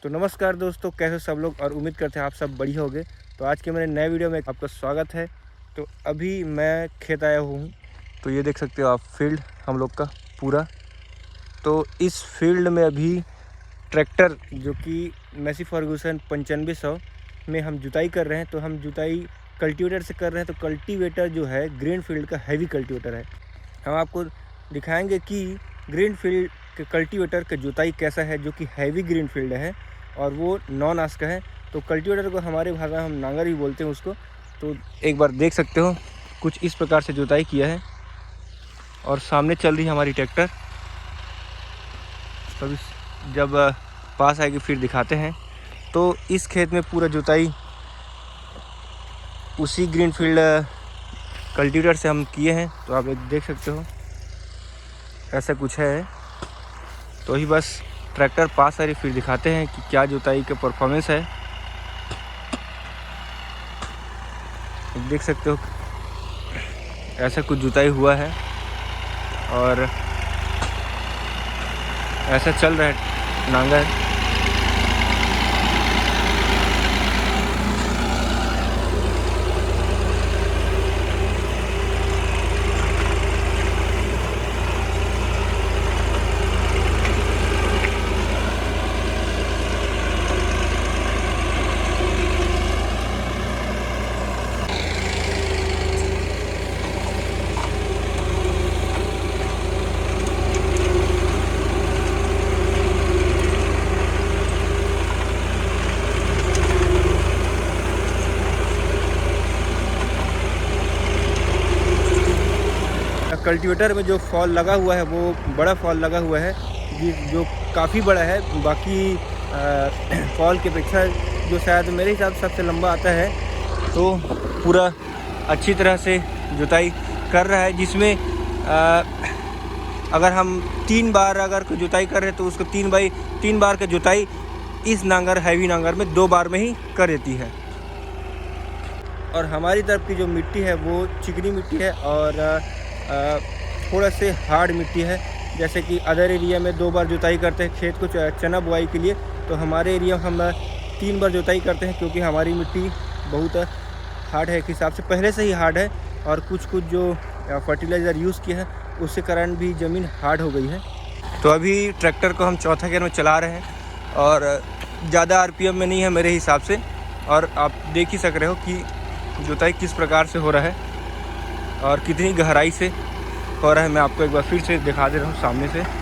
तो नमस्कार दोस्तों, कैसे सब लोग और उम्मीद करते हैं आप सब बढ़िया होंगे। तो आज के मेरे नए वीडियो में आपका स्वागत है। तो अभी मैं खेत आया हूँ। तो ये देख सकते हो आप फील्ड हम लोग का पूरा। तो इस फील्ड में अभी ट्रैक्टर जो कि मैसी फर्गूसन 9500 में हम जुताई कर रहे हैं। तो हम जुताई कल्टीवेटर से कर रहे हैं। तो कल्टीवेटर जो है ग्रीन फील्ड का हैवी कल्टीवेटर है। हम आपको दिखाएंगे कि ग्रीन फील्ड के कल्टीवेटर का जुताई कैसा है, जो कि हैवी ग्रीन फील्ड है और वो नॉन आस का है। तो कल्टीवेटर को हमारे भाषा में हम नांगर भी बोलते हैं उसको। तो एक बार देख सकते हो कुछ इस प्रकार से जुताई किया है और सामने चल रही है हमारी ट्रैक्टर। तो अभी जब पास आएगी फिर दिखाते हैं। तो इस खेत में पूरा जुताई उसी ग्रीन फील्ड कल्टीवेटर से हम किए हैं। तो आप एक देख सकते हो ऐसा कुछ है। तो ही बस ट्रैक्टर पास आ रही फिर दिखाते हैं कि क्या जुताई का परफॉर्मेंस है। देख सकते हो ऐसा कुछ जुताई हुआ है और ऐसा चल रहा है नांगर। कल्टीवेटर में जो फॉल लगा हुआ है वो बड़ा फॉल लगा हुआ है, जो काफ़ी बड़ा है। बाकी फॉल की अपेक्षा जो शायद मेरे हिसाब से सबसे लंबा आता है। तो पूरा अच्छी तरह से जुताई कर रहा है, जिसमें अगर हम 3 बार अगर कोई जुताई कर रहे हैं तो उसको 3 बार का जुताई इस नांगर हैवी नांगर में 2 बार में ही कर देती है। और हमारी तरफ की जो मिट्टी है वो चिकनी मिट्टी है और थोड़ा से हार्ड मिट्टी है। जैसे कि अदर एरिया में 2 बार जुताई करते हैं खेत को चना बुआई के लिए, तो हमारे एरिया में हम 3 बार जुताई करते हैं, क्योंकि हमारी मिट्टी बहुत हार्ड है। एक हिसाब से पहले से ही हार्ड है और कुछ जो फर्टिलाइज़र यूज़ किया है उसके कारण भी ज़मीन हार्ड हो गई है। तो अभी ट्रैक्टर को हम चौथा गियर में चला रहे हैं और ज़्यादा आरपीएम में नहीं है मेरे हिसाब से। और आप देख ही सक रहे हो कि जुताई किस प्रकार से हो रहा है और कितनी गहराई से हो रहा है। मैं आपको एक बार फिर से दिखा दे रहा हूँ सामने से।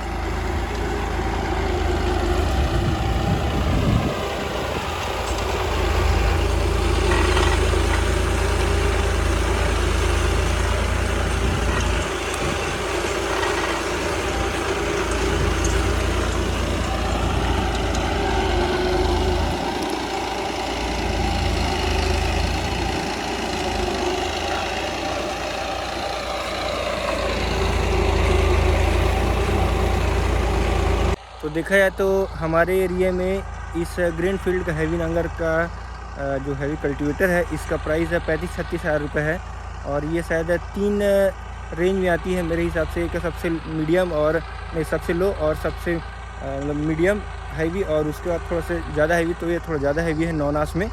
तो देखा जाए तो हमारे एरिया में इस ग्रीन फील्ड का हैवी नांगर का जो हैवी कल्टीवेटर है इसका प्राइस है 35-36 हज़ार रुपये है। और ये शायद 3 रेंज में आती है मेरे हिसाब से। एक सबसे मीडियम और नहीं, सबसे लो और सबसे मतलब मीडियम हैवी, और उसके बाद थोड़ा से ज़्यादा हैवी। तो ये थोड़ा ज़्यादा हैवी है नॉन आस में।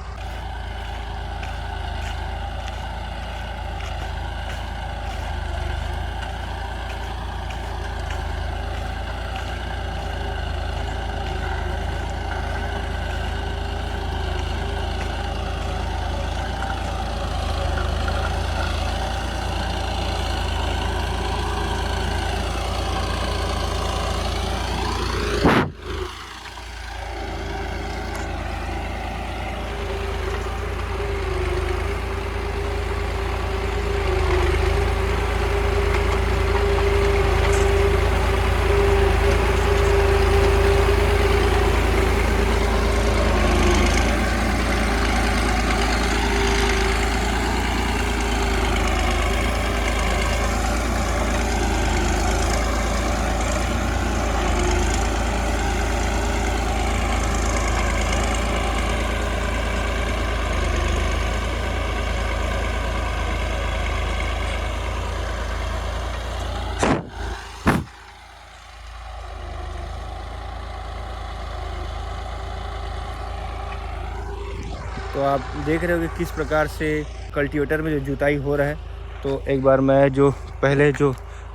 तो आप देख रहे हो कि किस प्रकार से कल्टीवेटर में जो जुताई हो रहा है। तो एक बार मैं जो पहले जो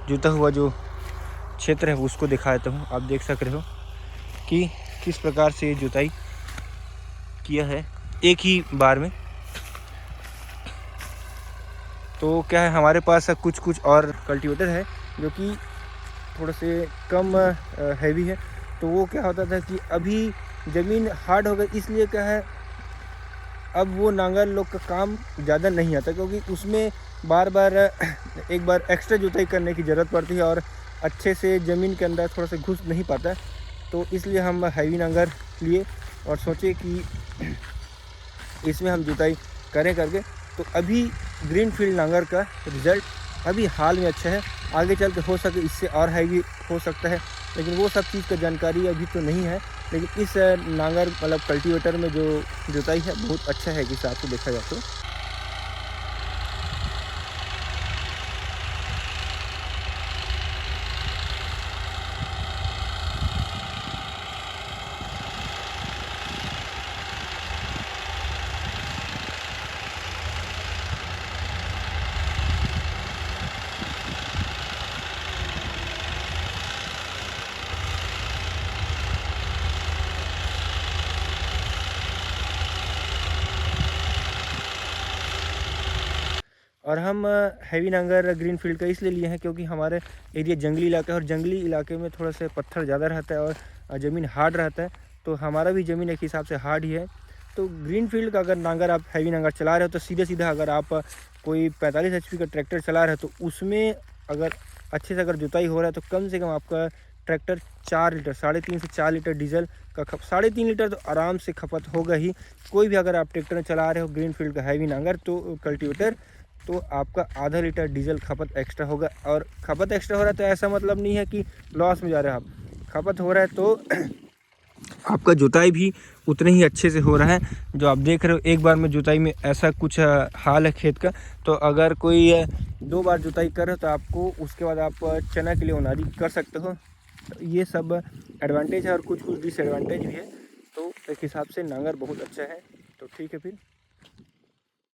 जुता हुआ जो क्षेत्र है उसको दिखा देता हूँ। आप देख सक रहे हो कि किस प्रकार से जुताई किया है एक ही बार में। तो क्या है, हमारे पास कुछ और कल्टीवेटर है जो कि थोड़े से कम हैवी है। तो वो क्या होता था कि अभी ज़मीन हार्ड हो गई, इसलिए क्या है अब वो नांगर लोग का काम ज़्यादा नहीं आता, क्योंकि उसमें बार बार एक बार एक्स्ट्रा जुताई करने की ज़रूरत पड़ती है और अच्छे से ज़मीन के अंदर थोड़ा सा घुस नहीं पाता। तो इसलिए हम हैवी नांगर लिए और सोचे कि इसमें हम जुताई करें करके। तो अभी ग्रीनफील्ड नांगर का रिज़ल्ट अभी हाल में अच्छा है, आगे चल के हो सके इससे और हैवी हो सकता है, लेकिन वो सब चीज़ का जानकारी अभी तो नहीं है। लेकिन इस नांगर मतलब कल्टीवेटर में जो जुताई है बहुत अच्छा है, किस आपको देखा जाए तो। और हम हैवी नांगर ग्रीनफील्ड का इसलिए लिए हैं क्योंकि हमारे एरिया जंगली इलाका है और जंगली इलाके में थोड़ा सा पत्थर ज़्यादा रहता है और ज़मीन हार्ड रहता है। तो हमारा भी ज़मीन एक हिसाब से हार्ड ही है। तो ग्रीनफील्ड का अगर नांगर आप हैवी नांगर चला रहे हो तो सीधे सीधा अगर आप कोई 45 HP का ट्रैक्टर चला रहे हो तो उसमें अगर अच्छे से अगर जुताई हो रहा है तो कम से कम आपका ट्रैक्टर 4 लीटर 3.5 से 4 लीटर डीजल का 3.5 लीटर तो आराम से खपत होगा ही। कोई भी अगर आप ट्रैक्टर में चला रहे हो ग्रीनफील्ड का हैवी नांगर तो कल्टीवेटर, तो आपका आधा लीटर डीजल खपत एक्स्ट्रा होगा। और खपत एक्स्ट्रा हो रहा है तो ऐसा मतलब नहीं है कि लॉस में जा रहे हैं आप, खपत हो रहा है तो आपका जुताई भी उतने ही अच्छे से हो रहा है। जो आप देख रहे हो एक बार में जुताई में ऐसा कुछ हाल है खेत का। तो अगर कोई 2 बार जुताई कर रहे हो तो आपको उसके बाद आप चना के लिए ओनारी कर सकते हो। तो ये सब एडवांटेज है और कुछ डिसएडवांटेज भी है। तो एक हिसाब से नांगर बहुत अच्छा है। तो ठीक है फिर।